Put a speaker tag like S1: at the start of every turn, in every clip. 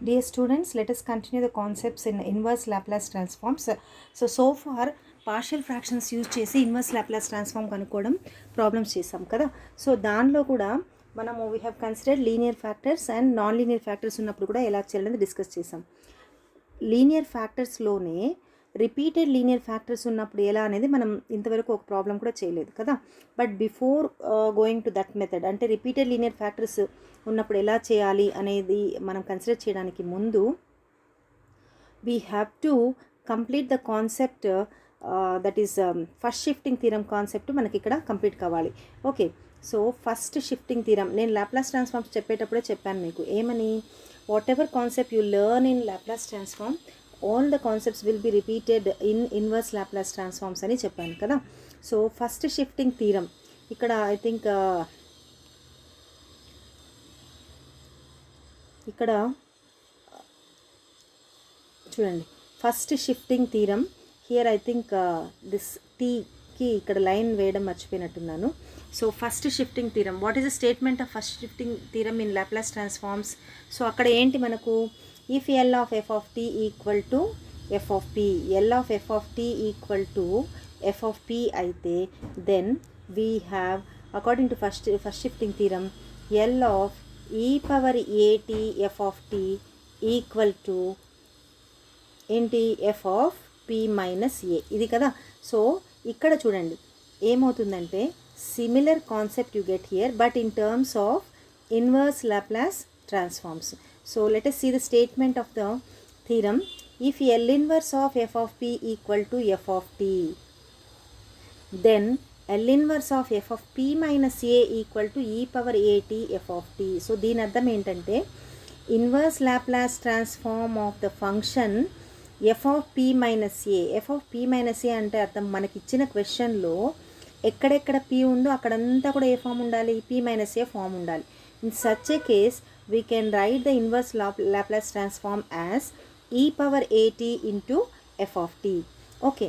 S1: Dear students, let us continue the concepts in inverse Laplace transforms. So far partial fractions use చేసి inverse Laplace transform కనుక్కోవడం problems చేసాం కదా. So దానిలో కూడా మనము we have considered linear factors and non linear factors ఉన్నప్పుడు కూడా ఎలా చేయాలనేది డిస్కస్ చేసాం. లీనియర్ ఫ్యాక్టర్స్లోనే రిపీటెడ్ లీనియర్ ఫ్యాక్టర్స్ ఉన్నప్పుడు ఎలా అనేది మనం ఇంతవరకు ఒక ప్రాబ్లం కూడా చేయలేదు కదా. But before going to that method, అంటే రిపీటెడ్ లీనియర్ ఫ్యాక్టర్స్ ఉన్నప్పుడు ఎలా చేయాలి అనేది మనం కన్సిడర్ చేయడానికి ముందు we have to complete the concept that is first shifting theorem concept మనకి ఇక్కడ కంప్లీట్ కావాలి. Okay, so first shifting theorem నేను లాప్లాస్ ట్రాన్స్ఫార్మ్స్ చెప్పేటప్పుడే చెప్పాను మీకు ఏమని, what ever concept you learn in Laplace transform all the concepts will be repeated in inverse Laplace transforms అని చెప్పాను కదా. సో ఫస్ట్ షిఫ్టింగ్ థీరం ఇక్కడ ఐ థింక్ ఇక్కడ చూడండి, first shifting theorem here I think this టీకి ఇక్కడ line వేయడం మర్చిపోయినట్టున్నాను. So first shifting theorem, what is the statement of first shifting theorem in Laplace transforms? So అక్కడ ఏంటి మనకు, if L of f of t equal to f of p, L of f of t equal to f of p అయితే then we have according to first shifting theorem L of e power at f of t equal to ఏంటి f of p minus a, ఇది కదా. So ఇక్కడ చూడండి ఏమవుతుందంటే similar concept you get here but in terms of inverse Laplace transforms. So let us see the statement of the theorem. If L inverse of f of p equal to f of t, then L inverse of f of p minus a equal to e power at f of t. So దీని అర్థం ఏంటంటే inverse Laplace transform of the function f of p minus a, f of p minus a అంటే అర్థం మనకి ఇచ్చిన క్వశ్చన్లో ఎక్కడెక్కడ p ఉందో అక్కడంతా కూడా ఏ ఫామ్ ఉండాలి, p minus a ఫామ్ ఉండాలి. In such a case we can write the inverse Laplace transform as e power at into f of t. Okay,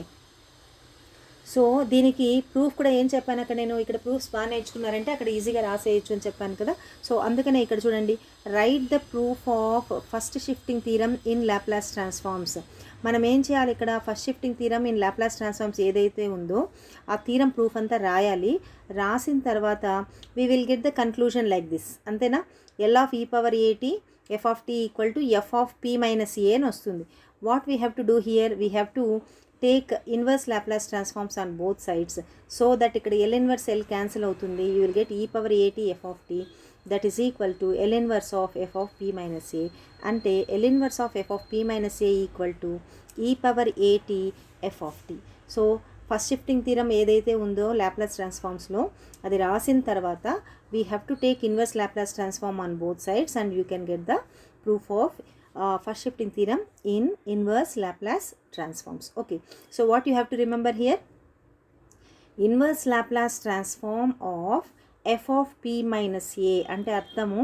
S1: so దీనికి ప్రూఫ్ కూడా ఏం చెప్పాను అక్కడ, నేను ఇక్కడ ప్రూఫ్స్ బాగా నేర్చుకున్నారంటే అక్కడ ఈజీగా రాసేయచ్చు అని చెప్పాను కదా. సో అందుకనే ఇక్కడ చూడండి, write the proof of first shifting theorem in Laplace transforms. మనం ఏం చేయాలి ఇక్కడ, first shifting theorem in Laplace transforms ఏదైతే ఉందో ఆ థీరం ప్రూఫ్ అంతా రాయాలి. రాసిన తర్వాత we will get the conclusion like this, అంతేనా. L of e power at f of t equal to f of p minus a అని వస్తుంది. What we have to do here, we have to take inverse Laplace transforms on both sides so that ఇక్కడ L inverse L cancel అవుతుంది. You will get e power at f of t that is equal to L inverse of f of p minus a, అంటే L inverse of f of p minus a equal to e power at f of t. So first shifting theorem ఏదైతే ఉందో Laplace ట్రాన్స్ఫార్మ్స్లో అది రాసిన తర్వాత we have to take inverse Laplace transform on both sides and you can get the proof of first shifting theorem in inverse Laplace transforms. Okay, so what you have to remember here, inverse Laplace transform of f of p minus a అంటే అర్థము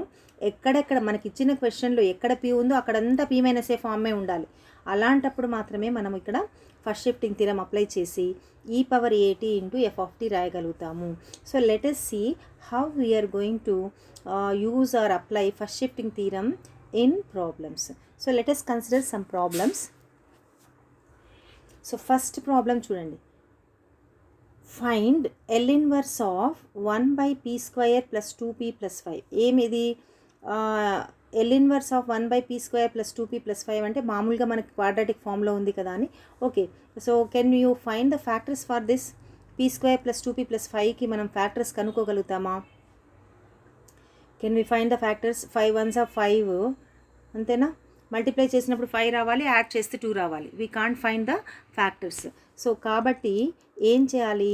S1: ఎక్కడెక్కడ మనకి ఇచ్చిన క్వశ్చన్లో ఎక్కడ p ఉందో అక్కడంతా p minus ఏ ఫామే ఉండాలి. అలాంటప్పుడు మాత్రమే మనం ఇక్కడ ఫస్ట్ షిఫ్టింగ్ థీరం అప్లై చేసి e power at into f of t రాయగలుగుతాము. So let us see how we are going to use or apply first shifting theorem in problems. So let us consider some problems. So first problem చూడండి, find L inverse of 1 by p square plus 2p plus 5. ఏమిది, L inverse of 1 by p square plus 2p plus 5 అంటే మామూలుగా మనకి quadratic ఫామ్లో ఉంది కదా అని. Okay, so can you find the factors for this p square plus 2p plus 5కి మనం ఫ్యాక్టర్స్ కనుక్కోగలుగుతామా? Can we find the factors? 5 1s of 5 అంతేనా, మల్టిప్లై చేసినప్పుడు 5 రావాలి, యాడ్ చేస్తే 2 రావాలి. We can't find the factors. So కాబట్టి ఏం చేయాలి,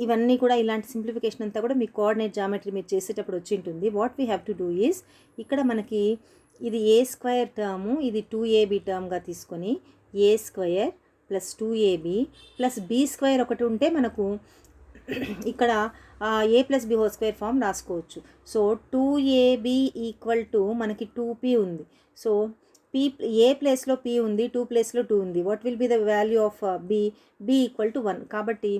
S1: ఇవన్నీ కూడా ఇలాంటి సింప్లిఫికేషన్ అంతా కూడా మీ కోఆర్డినేట్ జామెట్రీ మీరు చేసేటప్పుడు వచ్చి ఉంటుంది. What we have to do is, ఇక్కడ మనకి ఇది ఏ స్క్వేర్ టర్ము, ఇది 2ab టర్మ్గా తీసుకొని a square plus 2ab plus b square ఒకటి ఉంటే మనకు ఇక్కడ a plus b whole square form రాసుకోవచ్చు. సో 2ab ఈక్వల్ టు మనకి 2p ఉంది. సో p ఏ ప్లేస్లో p ఉంది, 2 ప్లేస్లో 2 ఉంది. What will be the value of b equal to 1. కాబట్టి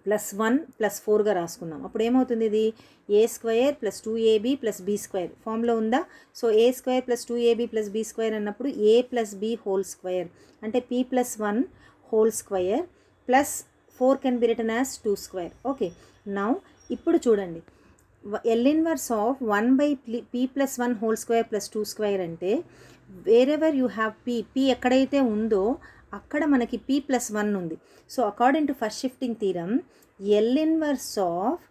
S1: +1 +4గా రాసుకున్నాం. అప్పుడు ఏమవుతుంది ఇది a² + 2ab + b² ఫామ్లో ఉందా? సో a² + 2ab + b² అన్నప్పుడు a + b హోల్ స్క్వేర్ అంటే p + 1 whole square plus 4 can be written as 2². Okay, now ఇప్పుడు చూడండి, L inverse of 1/p + 1 whole square plus 2² అంటే వేరెవర్ యూ హ్యావ్ p ఎక్కడైతే ఉందో అక్కడ మనకి p + 1 ఉంది. So according to first shifting theorem L inverse of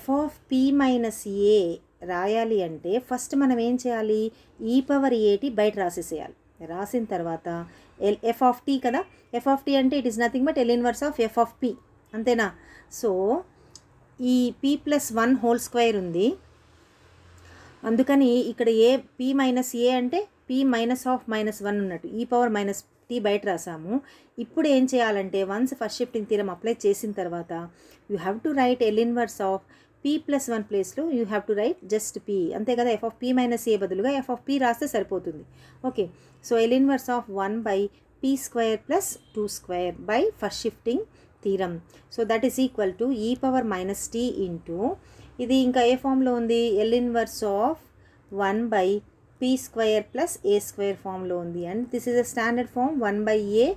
S1: f of p minus a రాయాలి అంటే ఫస్ట్ మనం ఏం చేయాలి, e⁴at బయట రాసేసేయాలి. రాసిన తర్వాత f ఆఫ్ t కదా, f ఆఫ్ t అంటే it is nothing but L inverse of f of p, అంతేనా? సో ఈ p + 1 హోల్ స్క్వేర్ ఉంది, అందుకని ఇక్కడ p మైనస్ a అంటే p -1 ఉన్నట్టు e⁻t బయట రాసాము. ఇప్పుడు ఏం చేయాలంటే once first shifting theorem apply చేసిన తర్వాత you have to right L inverse of p + 1 ప్లేస్లో you have to right just p, అంతే కదా. f of p minus a బదులుగా f ఆఫ్ p రాస్తే సరిపోతుంది. Okay, so L inverse of 1/p² + 2² by first shifting theorem. So that is equal to e⁻t into ఇది ఇంకా ఏ ఫామ్లో ఉంది, L inverse of 1/p² + a² ఫామ్లో ఉంది. And this is a standard form 1/a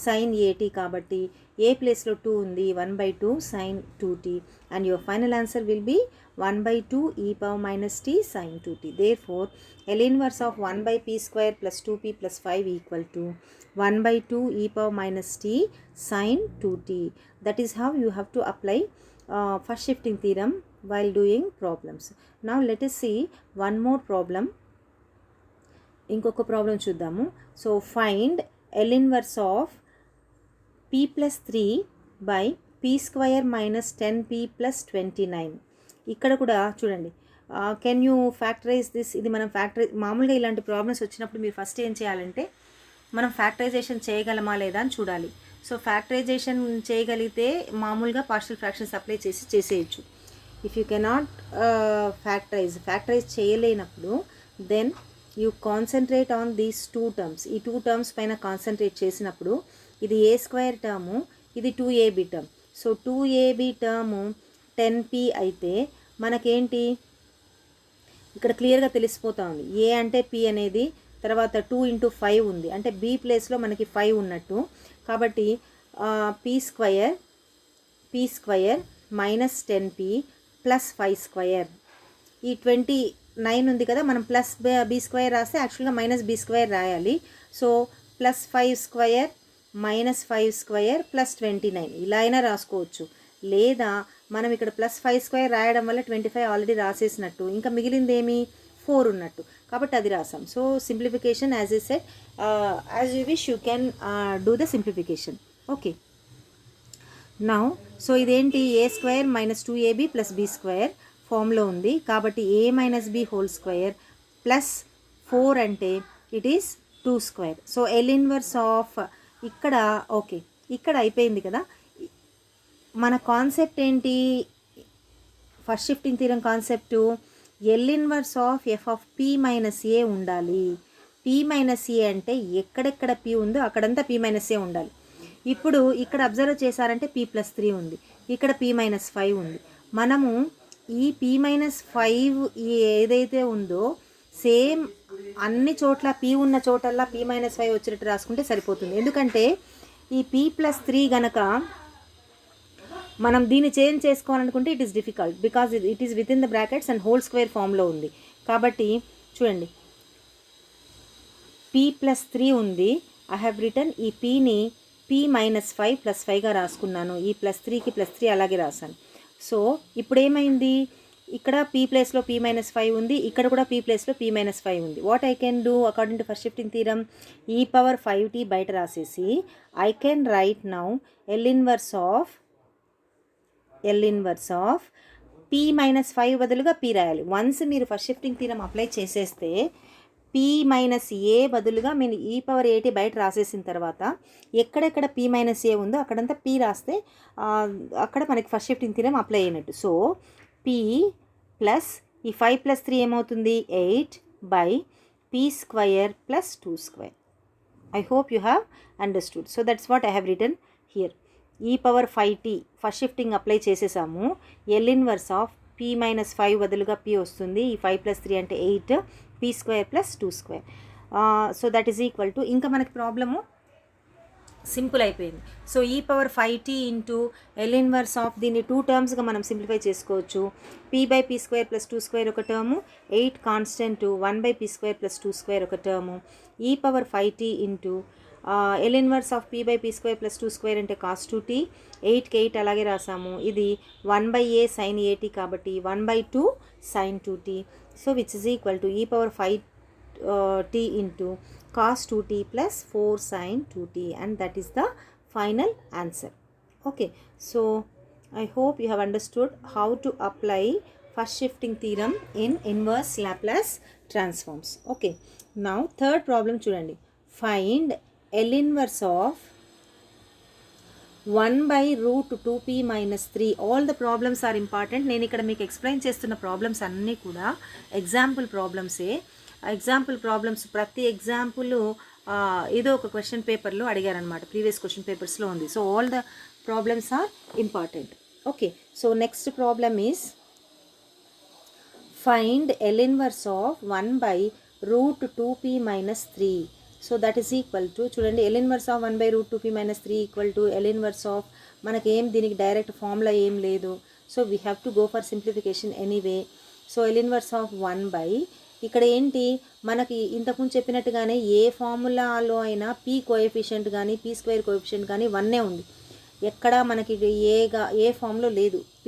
S1: sin at కాబట్టి a ప్లేస్లో 2 ఉంది, 1/2 sin 2t and your final answer will be 1/2 e⁻t sin 2t. Therefore L inverse of 1/p² + 2p + 5 equal to 1/2 e⁻t sin 2t. That is how you have to apply first shifting theorem while doing problems. Now let us see one more problem. ఇంకొక problem చూద్దాము. So find L inverse of p + 3 by p² - 10p + 29. ఇక్కడ కూడా చూడండి, can you factorise this? ఇది మనం మామూలుగా ఇలాంటి problems వచ్చినప్పుడు మీరు ఫస్ట్ ఏం చేయాలంటే మనం ఫ్యాక్టరైజేషన్ చేయగలమా లేదా అని చూడాలి. సో ఫ్యాక్టరైజేషన్ చేయగలిగితే మామూలుగా పార్షియల్ ఫ్రాక్షన్స్ అప్లై చేసేయచ్చు. ఇఫ్ యూ కెనాట్ ఫ్యాక్టరైజ్ చేయలేనప్పుడు then you concentrate on these 2 terms. ఈ 2 టర్మ్స్ పైన కాన్సన్ట్రేట్ చేసినప్పుడు ఇది a² టర్ము, ఇది 2ab term. So 2ab term 10p అయితే మనకేంటి ఇక్కడ క్లియర్గా తెలిసిపోతా ఉంది, a అంటే p అనేది, తర్వాత 2 × 5 ఉంది అంటే b ప్లేస్లో మనకి 5 ఉన్నట్టు. కాబట్టి p² - 10p + 5². ఈ 29 ఉంది కదా, మనం ప్లస్ b² రాస్తే యాక్చువల్గా -b² రాయాలి. సో +5² - 5² + 29 ఇలా అయినా రాసుకోవచ్చు. లేదా మనం ఇక్కడ +5² రాయడం వల్ల 25 ఆల్రెడీ రాసేసినట్టు, ఇంకా మిగిలింది ఏమి 4 ఉన్నట్టు, కాబట్టి అది రాసాం. So simplification as I said, as you wish you can do the simplification. Okay, now so ఇదేంటి a² - 2ab + b² ఫామ్లో ఉంది కాబట్టి a - b whole square plus 4 అంటే it is 2². So L inverse of ఇక్కడ, ఓకే ఇక్కడ అయిపోయింది కదా. మన కాన్సెప్ట్ ఏంటి, first shifting theorem concept L inverse of f of p - a ఉండాలి. p - a అంటే ఎక్కడెక్కడ p ఉందో అక్కడంతా p - a ఉండాలి. ఇప్పుడు ఇక్కడ అబ్జర్వ్ చేశారంటే p + 3 ఉంది, ఇక్కడ p - 5 ఉంది. మనము ఈ p - 5 ఏదైతే ఉందో సేమ్ అన్ని చోట్ల p ఉన్న చోటల్లా p - 5 వచ్చినట్టు రాసుకుంటే సరిపోతుంది. ఎందుకంటే ఈ p + 3 గనక మనం దీన్ని చేంజ్ చేసుకోవాలనుకుంటే it is difficult because it is with in the brackets and whole square ఫామ్లో ఉంది. కాబట్టి చూడండి, p + 3 ఉంది, ఐ హ్యావ్ రిటర్న్ ఈ pని p - 5 + 5గా రాసుకున్నాను. ఈ +3కి +3 అలాగే రాశాను. సో ఇప్పుడు ఏమైంది, ఇక్కడ p ప్లేస్లో p - 5 ఉంది, ఇక్కడ కూడా p ప్లేస్లో p - 5 ఉంది. What I can do according to first shifting theorem, e⁻5t బయట రాసేసి I can write now L inverse of p - 5 బదులుగా p రాయాలి. వన్స్ మీరు ఫస్ట్ షిఫ్టింగ్ థీరం అప్లై చేసేస్తే p - a బదులుగా మీరు e⁻at బయట రాసేసిన తర్వాత ఎక్కడెక్కడ p - a ఉందో అక్కడంతా p రాస్తే అక్కడ మనకి ఫస్ట్ షిఫ్టింగ్ థీరం అప్లై అయినట్టు. సో p ప్లస్ ఈ 5 + 3 ఏమవుతుంది 8/p² + 2². I hope you have understood. So that's what I have written here. E power 5t first shifting apply చేసేసాము. L inverse of p minus 5 బదులుగా p వస్తుంది. ఈ 5 + 3 అంటే 8 p² + 2². So that is equal to, ఇంకా మనకి problem simple అయిపోయింది. So ఈ power 5t into L inverse of, దీన్ని 2 టర్మ్స్గా మనం సింప్లిఫై చేసుకోవచ్చు. p/p² + 2² ఒక టర్ము, 8 కాన్స్టెంట్ 1/p² + 2² ఒక టర్ము. ఈ power 5t into L inverse of p/p² + 2² అంటే cos 2t, 8కి 8 అలాగే రాసాము. ఇది 1/a sin at కాబట్టి 1/2 sin 2t. So which is equal to e power 5t into cos 2t plus 4 sin 2t, and that is the final answer. Okay, so I hope you have understood how to apply first shifting theorem in inverse Laplace transforms. Okay, now third problem chudandi. Find L inverse of 1/√2p minus 3. All the problems are important. నేను ఇక్కడ మీకు explain చేస్తున్న problems అన్నీ కూడా example ప్రాబ్లమ్సే. Example problems ప్రతి example ఏదో ఒక క్వశ్చన్ పేపర్లో అడిగారనమాట, ప్రీవియస్ క్వశ్చన్ పేపర్స్లో ఉంది. So all the problems are important. Okay, so next problem is find L inverse of 1/√2p minus 3. So that is equal to, చూడండి, L inverse of 1/√2p minus 3 equal to L inverse of, మనకి దీనికి direct formula ఏం లేదు. So we have to go for simplification anyway. So L inverse of 1/, ఇక్కడ ఏంటి మనకి ఇంతకుముందు చెప్పినట్టుగానే ఏ ఫార్ములాలో అయినా p కోఎఫిషియంట్ కానీ p² కోఎఫిషియంట్ కానీ 1 ఉంది. ఎక్కడ మనకి ఏ ఫామ్లో లేదు p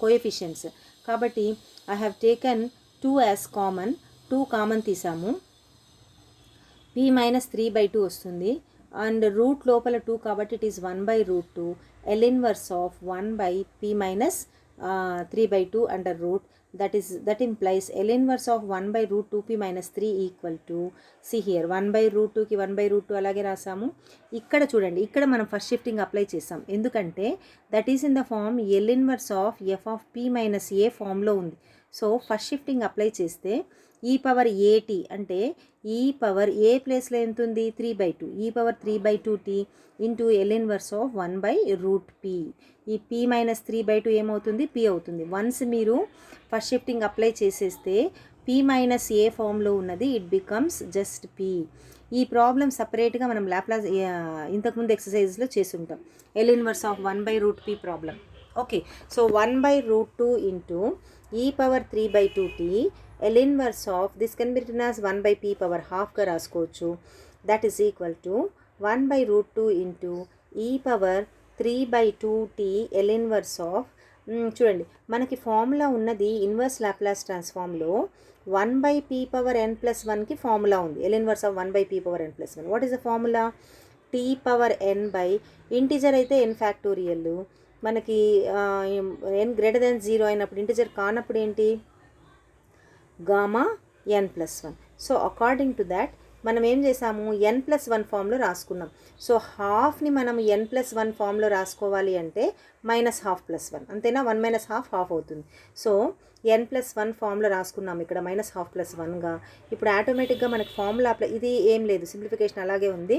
S1: కోఎఫిషియంట్స్. కాబట్టి I have taken 2 as common, 2 common తీసాము. p మైనస్ 3/2 వస్తుంది, అండ్ రూట్ లోపల 2 కాబట్టి it is 1/√2. L inverse of 1/p minus 3/2 under root. that implies L inverse of 1/√2p minus 3 equal to, see here 1/√2కి 1/√2 అలాగే రాసాము. ఇక్కడ చూడండి, ఇక్కడ మనం ఫస్ట్ షిఫ్టింగ్ అప్లై చేసాం. ఎందుకంటే that is in the form L inverse of f of p minus a ఫామ్లో ఉంది. So first shifting apply చేస్తే ఈ పవర్ at అంటే ఈ పవర్ a ప్లేస్లో ఎంత ఉంది 3/2, ఈ power 3/2t into L inverse of 1/√p. ఈ p మైనస్ 3/2 ఏమవుతుంది, p అవుతుంది. వన్స్ మీరు ఫస్ట్ షిఫ్టింగ్ అప్లై చేసేస్తే p మైనస్ ఏ ఫామ్లో ఉన్నది ఇట్ బికమ్స్ జస్ట్ p. ఈ ప్రాబ్లమ్ సపరేట్గా మనం లాప్లాస్ ఇంతకుముందు ఎక్సర్సైజ్లో చేసి ఉంటాం, L inverse of 1/√p problem. Okay, so 1/√2 into e power 3/2t, L inverse of this can be written as 1/p power హాఫ్గా రాసుకోవచ్చు. That is equal to 1/√2 into e power 3/2t L inverse of, చూడండి మనకి formula ఉన్నది inverse Laplace ట్రాన్స్ఫార్మ్లో 1/p power n+1కి formula ఉంది. L inverse of 1/p power n+1. What is the formula, t power n by integer అయితే n factorial, మనకి n greater than 0 అయినప్పుడు, integer కానప్పుడు ఏంటి, gamma n+1. So according to that మనం ఏం చేసాము, n+1 ఫామ్లో రాసుకున్నాం. సో హాఫ్ని మనం n+1 ఫామ్లో రాసుకోవాలి అంటే -½ +1, అంతేనా, 1 - ½ హాఫ్ అవుతుంది. సో n+1 ఫామ్లో రాసుకున్నాం ఇక్కడ -½ +1గా. ఇప్పుడు ఆటోమేటిక్గా మనకి ఫార్ములా అప్లై, ఇది ఏం లేదు, సింప్లిఫికేషన్ అలాగే ఉంది.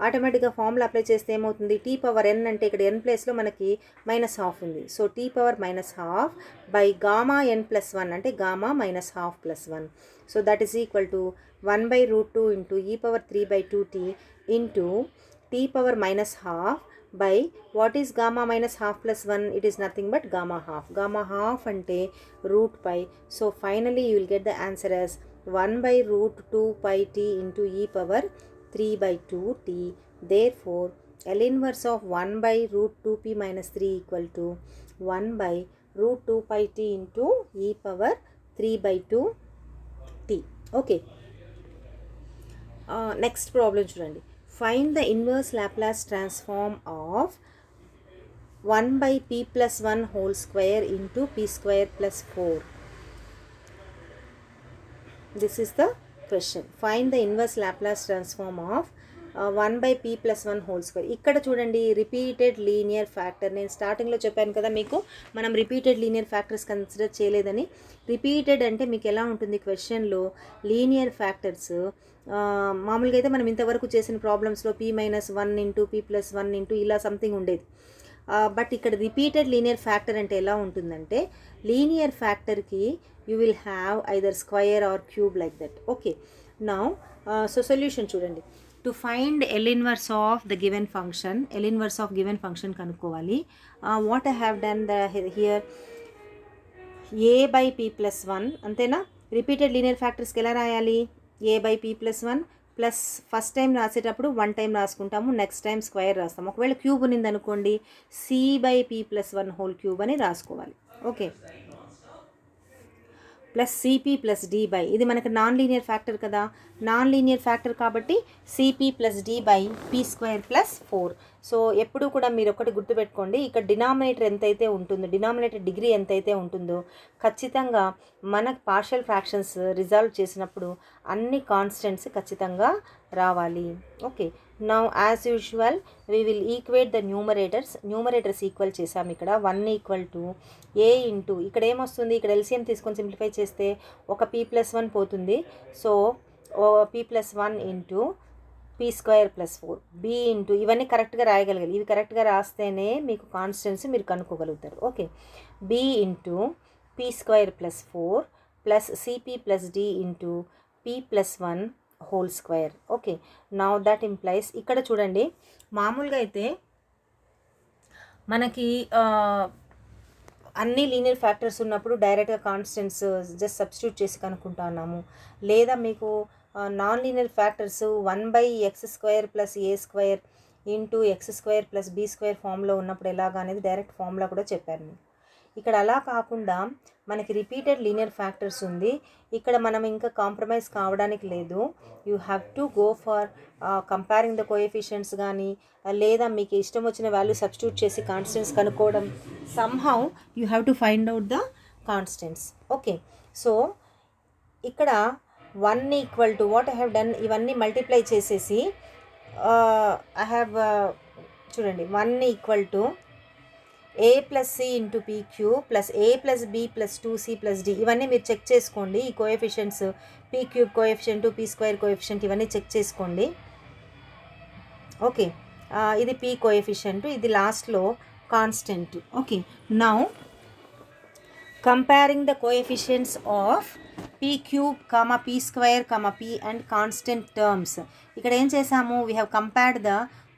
S1: ఆటోమేటిక్గా ఫార్ములా అప్లై చేస్తే ఏమవుతుంది, t పవర్ n అంటే ఇక్కడ n ప్లేస్లో మనకి -½ ఉంది. So t power -½ by gamma n+1 అంటే gamma -½ +1. So that is equal to 1/√2 into e power 3/2t into t power -½ by what is gamma -½ +1, it is nothing but gamma half. Gamma half ante root pi. So finally you will get the answer as 1/√2 pi t into e power 3/2t. Therefore L inverse of 1/√2p minus 3 equal to 1/√2 pi t into e power 3/2t. Okay, next problem చూడండి. Find the inverse Laplace transform of 1/p plus 1 whole square into p² plus 4. This is the question. Find the inverse Laplace transform of 1/p plus 1 whole square. ఇక్కడ చూడండి, repeated linear factor. నేను స్టార్టింగ్లో చెప్పాను కదా మీకు, మనం repeated linear factors consider చేయలేదని. Repeated అంటే మీకు ఎలా ఉంటుంది, క్వశ్చన్లో లీనియర్ ఫ్యాక్టర్స్ మామూలుగా అయితే మనం ఇంతవరకు చేసిన ప్రాబ్లమ్స్లో p - 1 ఇంటూ p + 1 ఇంటూ ఇలా సంథింగ్ ఉండేది. బట్ ఇక్కడ రిపీటెడ్ లీనియర్ ఫ్యాక్టర్ అంటే ఎలా ఉంటుందంటే లీనియర్ ఫ్యాక్టర్కి you will have either square or cube like that. Okay, now so solution చూడండి. To find L inverse of the given function, L inverse of given function కనుక్కోవాలి. What I have done here A by P plus 1 అంతేనా. Repeated linear ఫ్యాక్టర్స్కి ఎలా రాయాలి? ఏ by P plus 1 plus first time రాసేటప్పుడు 1 time రాసుకుంటాము, next time square రాస్తాము. ఒకవేళ cube ఉన్నింది అనుకోండి C by P plus 1 whole cube అని రాసుకోవాలి. Okay, plus C P plus D by, ఇది మనకు నాన్ లీనియర్ ఫ్యాక్టర్ కదా, నాన్ లీనియర్ ఫ్యాక్టర్ కాబట్టి C P plus D by P square plus 4. So ఎప్పుడు కూడా మీరు ఒకటి గుర్తుపెట్టుకోండి, ఇక్కడ డినామినేటర్ ఎంతైతే ఉంటుందో, డినామినేటర్ డిగ్రీ ఎంతైతే ఉంటుందో ఖచ్చితంగా మనకు పార్షియల్ ఫ్రాక్షన్స్ రిజాల్వ్ చేసినప్పుడు అన్ని కాన్స్టెంట్స్ ఖచ్చితంగా రావాలి. Okay, now as usual we will equate the numerators equal చేసాం. ఇక్కడ 1 ఈక్వల్ టు ఏ ఇంటూ ఇక్కడ ఏమొస్తుంది, ఇక్కడ ఎల్సిఎం తీసుకొని సింప్లిఫై చేస్తే ఒక పీ ప్లస్ 1 పోతుంది. So P plus 1 into P square plus 4 B into ఇవన్నీ కరెక్ట్గా రాయగలగాలి. ఇవి కరెక్ట్గా రాస్తేనే మీకు కాన్స్టెంట్స్ మీరు కనుక్కోగలుగుతారు. Okay, B into P square plus 4 plus C P plus D into P plus 1 whole square. Okay, now that implies ఇక్కడ చూడండి మామూలుగా అయితే మనకి అన్ని లీనియర్ ఫ్యాక్టర్స్ ఉన్నప్పుడు డైరెక్ట్గా కాన్స్టెంట్స్ జస్ట్ సబ్స్టిట్యూట్ చేసి కనుక్కుంటున్నాము. లేదా మీకు non linear factors 1/x² plus a² into x² plus b² ఫామ్లో ఉన్నప్పుడు ఎలాగా అనేది డైరెక్ట్ ఫామ్లో కూడా చెప్పాను నేను. ఇక్కడ అలా కాకుండా మనకి రిపీటెడ్ లీనియర్ ఫ్యాక్టర్స్ ఉంది, ఇక్కడ మనం ఇంకా కాంప్రమైజ్ కావడానికి లేదు. You have to go for comparing the coefficients కానీ లేదా మీకు ఇష్టం వచ్చిన వాల్యూ సబ్స్టిట్యూట్ చేసి కాన్స్టెంట్స్ కనుక్కోవడం. Somehow you have to find out the constants. Okay, so ఇక్కడ 1 equal to what I have done, ఇవన్నీ మల్టిప్లై చేసేసి ఐ హ్యావ్ చూడండి 1 equal to A plus C into P Q plus A plus B plus 2c plus D. ఇవన్నీ మీరు check చేసుకోండి. ఈ coefficients P cube coefficient, P square coefficient ఇవన్నీ check చేసుకోండి. Okay, ఇది పీ కోఎఫిషియెంట్, ఇది లాస్ట్లో constant. Okay, now comparing the coefficients of P cube comma P square comma P and constant terms. ఇక్కడ ఏం చేసాము, we have compared the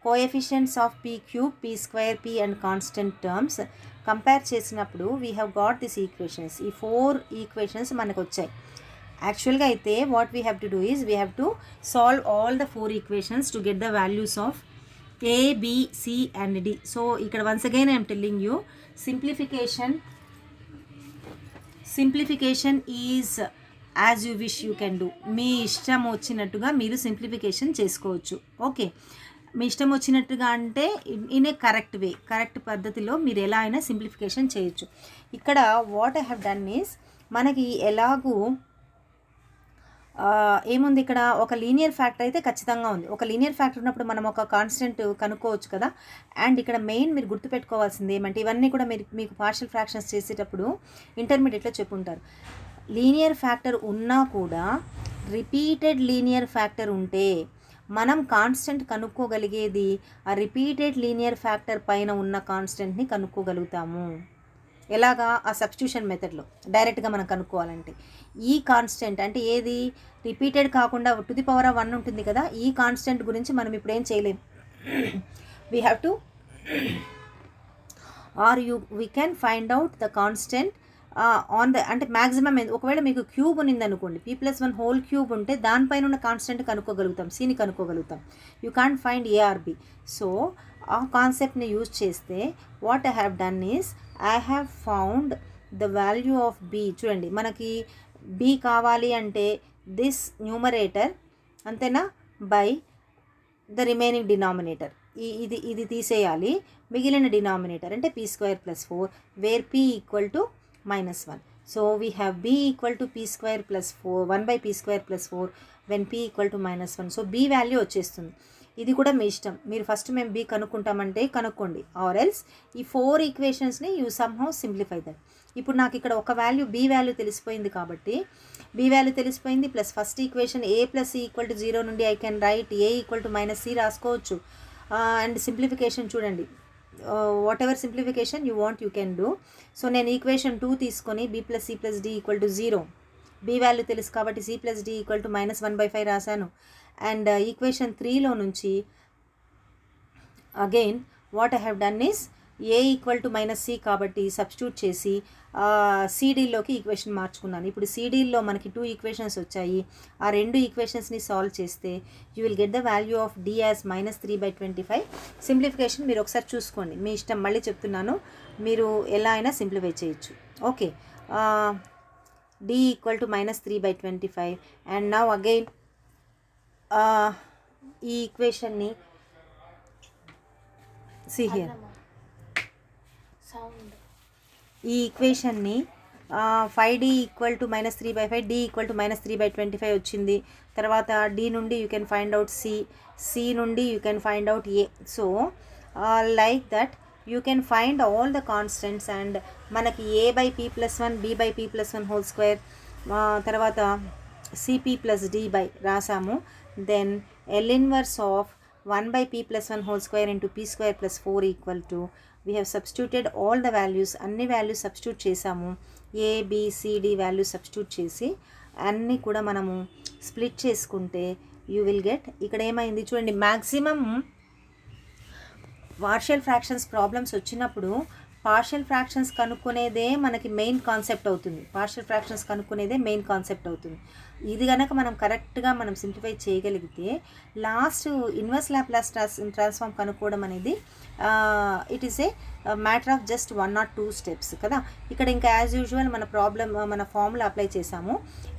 S1: coefficients of P cube, P square, P and constant terms compare చేసినప్పుడు we have got this equations. ఈ 4 equations మనకు వచ్చాయి. యాక్చువల్గా అయితే what we have to do is we have to solve all the 4 equations to get the values of A, B, C and D. So ఇక్కడ once again I'm telling you simplification is as you wish you can do. మీ ఇష్టం వచ్చినట్టుగా మీరు simplification చేసుకోవచ్చు. Okay, మీ ఇష్టం వచ్చినట్టుగా అంటే in a correct way, correct పద్ధతిలో మీరు ఎలా అయినా సింప్లిఫికేషన్ చేయొచ్చు. ఇక్కడ what I have done is మనకి ఎలాగూ ఏముంది, ఇక్కడ ఒక లీనియర్ ఫ్యాక్టర్ అయితే ఖచ్చితంగా ఉంది. ఒక లీనియర్ ఫ్యాక్టర్ ఉన్నప్పుడు మనం ఒక కాన్స్టెంట్ కనుక్కోవచ్చు కదా. అండ్ ఇక్కడ మెయిన్ మీరు గుర్తుపెట్టుకోవాల్సింది ఏమంటే ఇవన్నీ కూడా మీకు పార్షియల్ ఫ్రాక్షన్స్ చేసేటప్పుడు ఇంటర్మీడియట్లో చెప్పుంటారు. లీనియర్ ఫ్యాక్టర్ ఉన్నా కూడా రిపీటెడ్ లీనియర్ ఫ్యాక్టర్ ఉంటే మనం కాన్స్టెంట్ కనుక్కోగలిగేది ఆ రిపీటెడ్ లీనియర్ ఫ్యాక్టర్ పైన ఉన్న కాన్స్టెంట్ని కనుక్కోగలుగుతాము. ఎలాగా, ఆ సబ్స్టిట్యూషన్ మెథడ్లో డైరెక్ట్గా మనం కనుక్కోవాలంటే ఈ కాన్స్టెంట్ అంటే ఏది రిపీటెడ్ కాకుండా టు ది పవర్ ఆఫ్ 1 ఉంటుంది కదా, ఈ కాన్స్టెంట్ గురించి మనం ఇప్పుడు ఏం చేయలేం. We have to we can find out the constant on the అంటే మ్యాక్సిమం. ఒకవేళ మీకు క్యూబ్ ఉన్నింది అనుకోండి, పీ ప్లస్ 1 హోల్ క్యూబ్ ఉంటే దానిపైన ఉన్న కాన్స్టెంట్ కనుక్కోగలుగుతాం, సిని కనుక్కోగలుగుతాం. You can't find A or B. So ఆ కాన్సెప్ట్ని యూజ్ చేస్తే what I have done is I have found the value of B. చూడండి మనకి బి కావాలి అంటే దిస్ న్యూమరేటర్ అంతేనా బై ద రిమైనింగ్ డినామినేటర్. ఇది తీసేయాలి, మిగిలిన డినామినేటర్ అంటే P square plus 4 where P equal to -1. So we have b equal to p square plus 4 1/p² plus 4 when p equal to -1. So b value వచ్చేస్తుంది. ఇది కూడా మీ ఇష్టం, మీరు ఫస్ట్ మేము b కనుక్కుంటామంటే కనుక్కోండి, ఆర్ ఎల్స్ ఈ 4 ఈక్వేషన్స్ని యూ సమ్హౌ సింప్లిఫై దట్. ఇప్పుడు నాకు ఇక్కడ ఒక వాల్యూ b వాల్యూ తెలిసిపోయింది కాబట్టి b వాల్యూ తెలిసిపోయింది plus first equation a plus c equal to 0 నుండి I can write a equal to -c రాసుకోవచ్చు. అండ్ సింప్లిఫికేషన్ చూడండి, what ever simplification you want you can do. So నేను equation 2 తీసుకొని b plus c plus d equal to 0, b value తెలుసు కాబట్టి c plus d equal to -1/5 రాశాను. And equation 3లో నుంచి again what I have done is a equal to -c కాబట్టి substitute చేసి సిడీలోకి equation మార్చుకున్నాను. ఇప్పుడు సిడీలో మనకి 2 ఈక్వేషన్స్ వచ్చాయి. ఆ 2 ఈక్వేషన్స్ని సాల్వ్ చేస్తే you will get the value of d as -3/25. Simplification మీరు ఒకసారి చూసుకోండి, మీ ఇష్టం. మళ్ళీ చెప్తున్నాను, మీరు ఎలా అయినా సింప్లిఫై చేయొచ్చు. Okay, d equal to -3/25. And now again ఈ ఈక్వేషన్ని see here, ఈ ఈక్వేషన్ని 5d equal to -3/5, d equal to -3/25 వచ్చింది. తర్వాత d నుండి you can find out c నుండి you can find out a. So like that you can find all the constants. And మనకి a/p+1 b/p+1 whole square, తర్వాత cp plus d by రాసాము. Then L inverse of 1/p+1 whole square into p square plus 4 equal to, we have substituted all the values, అన్ని values substitute చేసాము. a b c d values substitute చేసి అన్నీ కూడా మనము split చేసుకుంటే you will get, ఇక్కడ ఏమైంది చూడండి, మ్యాక్సిమమ్ పార్షియల్ ఫ్రాక్షన్స్ ప్రాబ్లమ్స్ వచ్చినప్పుడు పార్షియల్ ఫ్రాక్షన్స్ కనుక్కునేదే మనకి మెయిన్ కాన్సెప్ట్ అవుతుంది. పార్షియల్ ఫ్రాక్షన్స్ కనుక్కునేదే మెయిన్ కాన్సెప్ట్ అవుతుంది. ఇది కనుక మనం కరెక్ట్గా మనం సింప్లిఫై చేయగలిగితే లాస్ట్ ఇన్వర్స్ లాప్లాస్ ట్రాన్స్ఫార్మ్ కనుక్కోవడం అనేది it is a matter of just 1 or 2 steps కదా. ఇక్కడ ఇంకా యాజ్ యూజువల్ మన ఫార్ములా అప్లై చేసాము.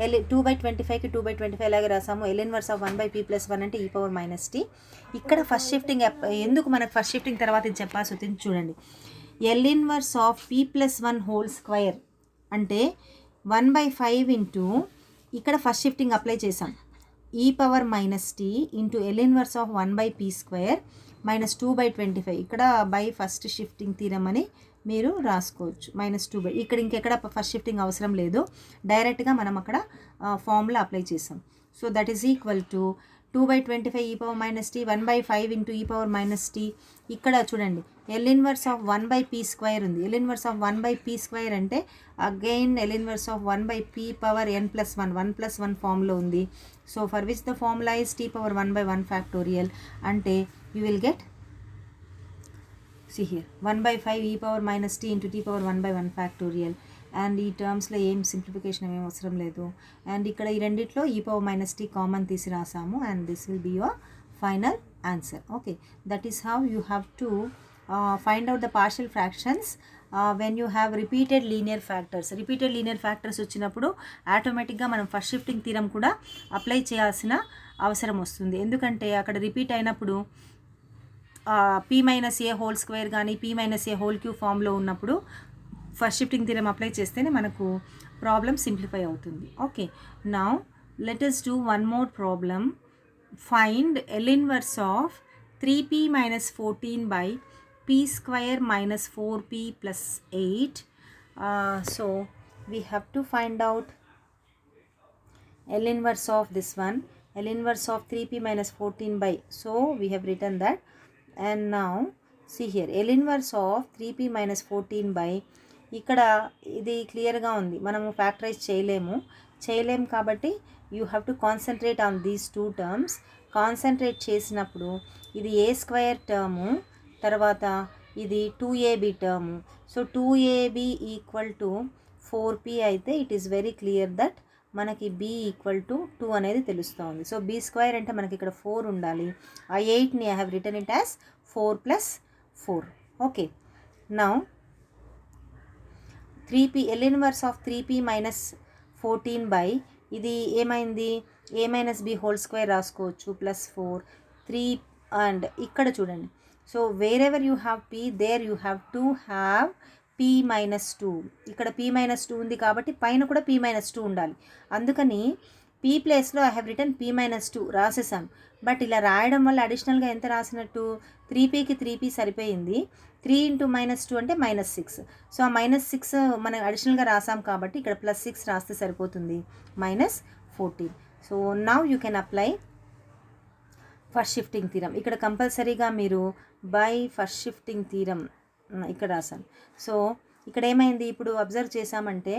S1: 2/25కి 2/25 అలాగే రాసాము. L ఇన్వర్స్ ఆఫ్ 1/p+1 అంటే e⁻−t. ఇక్కడ ఫస్ట్ షిఫ్టింగ్ ఎందుకు మనకు ఫస్ట్ షిఫ్టింగ్ తర్వాత ఇది చెప్పాల్సి వచ్చింది చూడండి. L inverse of p+1 whole square అంటే 1/5 ఇంటూ, ఇక్కడ ఫస్ట్ షిఫ్టింగ్ అప్లై చేసాం, e⁻−t into L inverse of 1/p² -2/25. ఇక్కడ బై ఫస్ట్ షిఫ్టింగ్ థీరం అని మీరు రాసుకోవచ్చు. -2 ఇక్కడ ఇంకెక్కడ ఫస్ట్ షిఫ్టింగ్ అవసరం లేదు, డైరెక్ట్గా మనం అక్కడ ఫార్ములా అప్లై చేసాం. So that is equal to 2/25 e⁻−t 1/5 into e⁻−t. ఇక్కడ చూడండి L ఇన్వర్స్ ఆఫ్ 1/p² ఉంది. L ఇన్వర్స్ ఆఫ్ 1/p² అంటే again L inverse of 1/p⁻n+1 1+1 ఫామ్లో ఉంది. So for which the formula is t⁻1/1 అంటే you will get, see here, 1/5 e⁻−t into t⁻1/1. And ఈ టర్మ్స్లో ఏం simplification ఏం అవసరం లేదు. అండ్ ఇక్కడ ఈ రెండిట్లో e⁻−t కామన్ తీసి రాసాము. And this will be your final answer. Okay, that is how you have to find out the partial fractions when you have repeated linear factors. Repeated linear factors వచ్చినప్పుడు ఆటోమేటిక్గా మనం first shifting theorem కూడా apply చేయాల్సిన అవసరం వస్తుంది. ఎందుకంటే అక్కడ repeat అయినప్పుడు p-a హోల్ స్క్వేర్ కానీ p-a హోల్ క్యూబ్ ఫామ్లో ఉన్నప్పుడు ఫస్ట్ షిఫ్టింగ్ థీరం అప్లై చేస్తేనే మనకు ప్రాబ్లం సింప్లిఫై అవుతుంది. Okay, now let us do one more problem. Find L inverse of 3p minus 14 by p² minus 4p plus 8. So we have to find out L inverse of this one, L inverse of 3p minus 14 by, so we have written that. And now see here, L inverse of 3p minus 14 by, ఇక్కడ ఇది క్లియర్గా ఉంది, మనము factorise చేయలేము కాబట్టి you have to concentrate on these 2 terms. Concentrate చేసినప్పుడు ఇది a² term, తర్వాత ఇది 2ab term. So 2ab equal to 4p అయితే it is very clear that మనకి b ఈక్వల్ టు 2 అనేది తెలుస్తుంది. సో b² అంటే మనకి ఇక్కడ 4 ఉండాలి. ఆ 8ని I have return it as 4 + 4. Okay, now 3p, L inverse of 3p minus 14 by, ఇది ఏమైంది, a-b హోల్ స్క్వేర్ రాసుకోవచ్చు +4 3. అండ్ ఇక్కడ చూడండి, so wherever you have p there you have to have p-2. ఇక్కడ p-2 ఉంది కాబట్టి పైన కూడా p-2 ఉండాలి. అందుకని p ప్లేస్లో ఐ హ్యావ్ రిటర్న్ p-2 రాసేసాను. బట్ ఇలా రాయడం వల్ల అడిషనల్గా ఎంత రాసినట్టు, 3pకి 3p సరిపోయింది, 3 × -2 అంటే -6. సో ఆ -6 మనం అడిషనల్గా రాసాం కాబట్టి ఇక్కడ +6 రాస్తే సరిపోతుంది, -14. So now you can apply first shifting theorem ఇక్కడ కంపల్సరీగా మీరు బై ఫస్ట్ షిఫ్టింగ్ థీరం ఇక్కడ రాశాను. సో ఇక్కడ ఏమైంది, ఇప్పుడు అబ్జర్వ్ చేసామంటే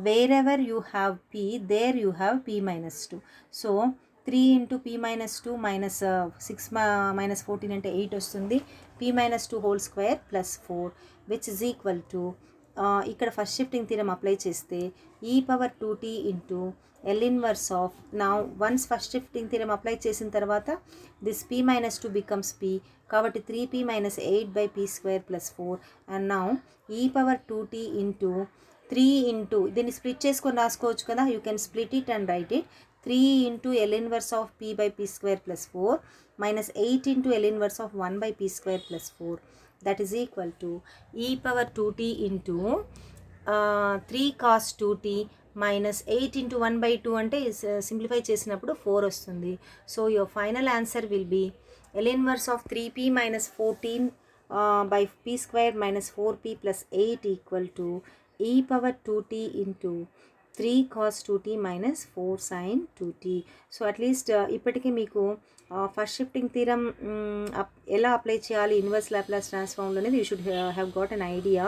S1: wherever you have P there you have P minus 2. So 3 into P minus 2 minus 6 minus 14 అంటే 8 వస్తుంది. P minus 2 whole square plus 4 which is equal to ఇక్కడ first shifting theorem apply చేస్తే ఈ power 2t into L inverse of now once first shifting theorem apply చేసిన తర్వాత this p minus 2 becomes p కాబట్టి 3p minus 8 by p square plus 4 and now e power 2t into 3 into దీన్ని split చేసుకొని రాసుకోవచ్చు కదా, you can split it and write it 3 into L inverse of p by p square plus 4 minus 8 into L inverse of 1 by p square plus 4 that is equal to e power 2t into 3 cos 2t minus 8 into 1 by 2 అంటే simplify చేసినప్పుడు 4 వస్తుంది. So your final answer will be L inverse of 3p minus 14 by p square minus 4p plus 8 equal to e power 2t into 3 cos 2t minus 4 sin 2t. So at least ఇప్పటికీ మీకు first shifting theorem ఎలా apply చేయాలి inverse Laplace ట్రాన్స్ఫార్మ్లో అనేది you should have got an idea.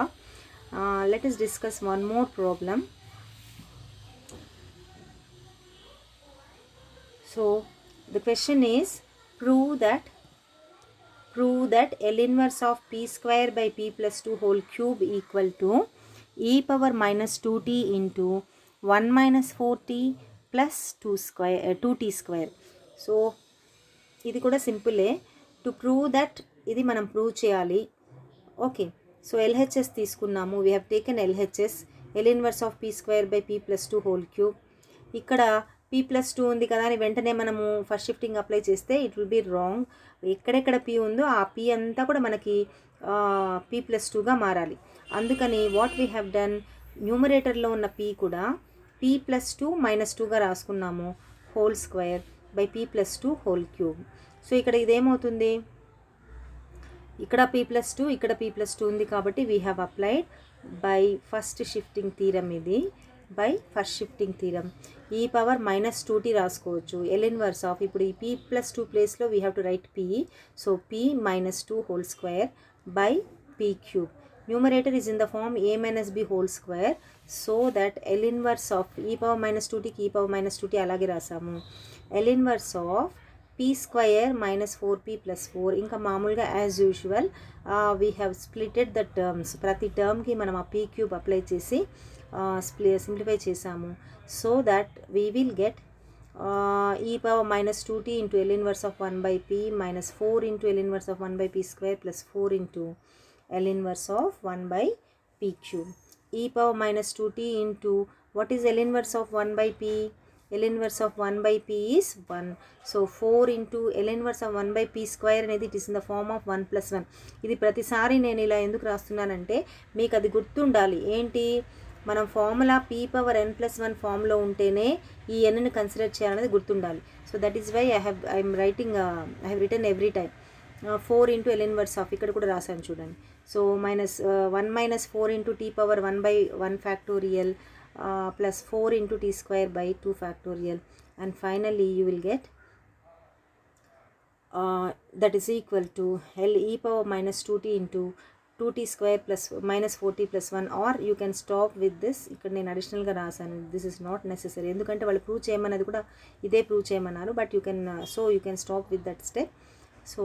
S1: Let us discuss one more problem. So the question is prove that L inverse of p square by p plus 2 whole cube equal to e power minus 2t into 1 minus 4t plus 2t square. So ఇది కూడా సింపులే. To prove that ఇది మనం prove చేయాలి. Okay, so LHS తీసుకున్నాము. We have taken LHS L inverse of p square by p plus 2 whole cube. ఇక్కడ p plus 2 ఉంది కదా అని వెంటనే మనము ఫస్ట్ షిఫ్టింగ్ అప్లై చేస్తే ఇట్ విల్ బీ రాంగ్. ఎక్కడెక్కడ p ఉందో ఆ p అంతా కూడా మనకి p ప్లస్ 2గా మారాలి. అందుకని వాట్ వీ హ్యావ్ డన్, న్యూమరేటర్లో ఉన్న p కూడా p ప్లస్ 2 మైనస్ 2గా రాసుకున్నాము whole square by p plus 2 whole cube. So ఇక్కడ ఇదేమవుతుంది, ఇక్కడ p ప్లస్ 2 ఇక్కడ p ప్లస్ 2 ఉంది కాబట్టి we have applied by first shifting theorem. ఇది బై ఫస్ట్ షిఫ్టింగ్ థీరం ఈ పవర్ మైనస్ 2t రాసుకోవచ్చు. ఎల్ ఇన్వర్స్ ఆఫ్ ఇప్పుడు ఈ p ప్లస్ 2 ప్లేస్లో we have to write p. So p minus 2 whole square by p cube. Numerator is in the form a minus b whole square. So that L inverse of e power minus 2tకి e power minus 2t అలాగే రాసాము. L inverse of p square minus 4p plus 4. ఇంకా మామూలుగా as usual we have splitted the terms. ప్రతి టర్మ్కి మనం ఆ p cube apply చేసి సింప్లిఫై చేసాము. So that we will get e power minus 2t into L inverse of 1 by p minus 4 into L inverse of 1 by p square plus 4 into L inverse of 1 by p cube. E power minus 2t into what is L inverse of 1 by p, L inverse of 1 by p is 1. So 4 into L inverse of 1 by p square అనేది it is in the form of 1 + 1. ఇది ప్రతిసారి నేను ఇలా ఎందుకు రాస్తున్నానంటే మీకు అది గుర్తుండాలి. ఏంటి, మనం ఫార్ములా p పవర్ n + 1 ఫామ్లో ఉంటేనే ఈ nని కన్సిడర్ చేయాలనేది గుర్తుండాలి. So that is why I have written every time 4 into L inverse of, ఇక్కడ కూడా రాశాను చూడండి. So -1 - 4 into t power 1 by 1 factorial plus 4 into t square by 2 factorial, and finally you will get that is equal to L e power minus 2t into 2t square plus minus 4t plus 1, or you can stop with this. ఇక్కడ నేను అడిషనల్గా రాశాను, this is not necessary, ఎందుకంటే వాళ్ళు prove చేయమన్నది కూడా ఇదే prove చేయమన్నారు. But you can stop with that step. So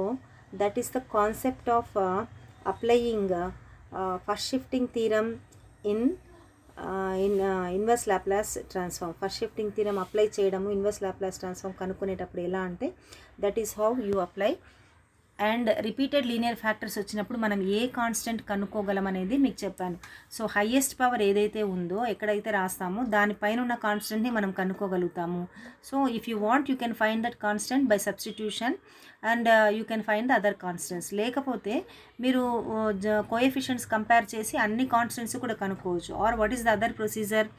S1: that is the concept of applying first shifting theorem in inverse Laplace transform. First shifting theorem apply చేయడము inverse Laplace transform కనుక్కునేటప్పుడు ఎలా అంటే that is how you apply. And repeated linear factors వచ్చినప్పుడు మనం a constant కనుక్కోగలం అనేది మీకు చెప్పాను. So highest power ఏదైతే ఉందో ఎక్కడైతే రాస్తామో దానిపైన ఉన్న కాన్స్టెంట్ని మనం కనుక్కోగలుగుతాము. So if you want you can find that constant by substitution and you can find the other constants. లేకపోతే మీరు కోఎఫిషియెంట్స్ కంపేర్ చేసి అన్ని కాన్స్టెంట్స్ కూడా కనుక్కోవచ్చు. Or what is the other procedure,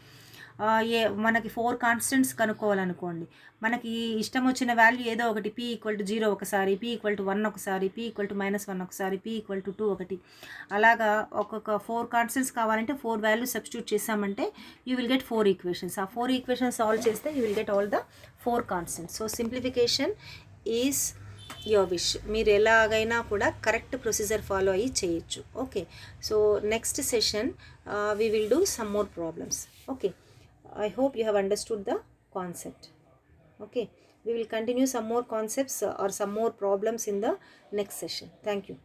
S1: మనకి 4 కాన్స్టెంట్స్ కనుక్కోవాలనుకోండి, మనకి ఇష్టం వచ్చిన వాల్యూ ఏదో ఒకటి, p = 0 ఒకసారి, p = 1 ఒకసారి, p = -1 ఒకసారి, p = 2 ఒకటి, అలాగా ఒక్కొక్క 4 కాన్స్టెంట్స్ కావాలంటే 4 వాల్యూస్ సబ్స్టిట్యూట్ చేసామంటే యూ విల్ గెట్ 4 ఈక్వేషన్స్. ఆ 4 ఈక్వేషన్స్ సాల్వ్ చేస్తే you will get all the 4 constants. So simplification is your wish, మీరు ఎలాగైనా కూడా కరెక్ట్ ప్రొసీజర్ ఫాలో అయ్యి చేయొచ్చు. Okay, so next session we will do some more problems. Okay, I hope you have understood the concept. Okay, we will continue some more concepts or some more problems in the next session. Thank you.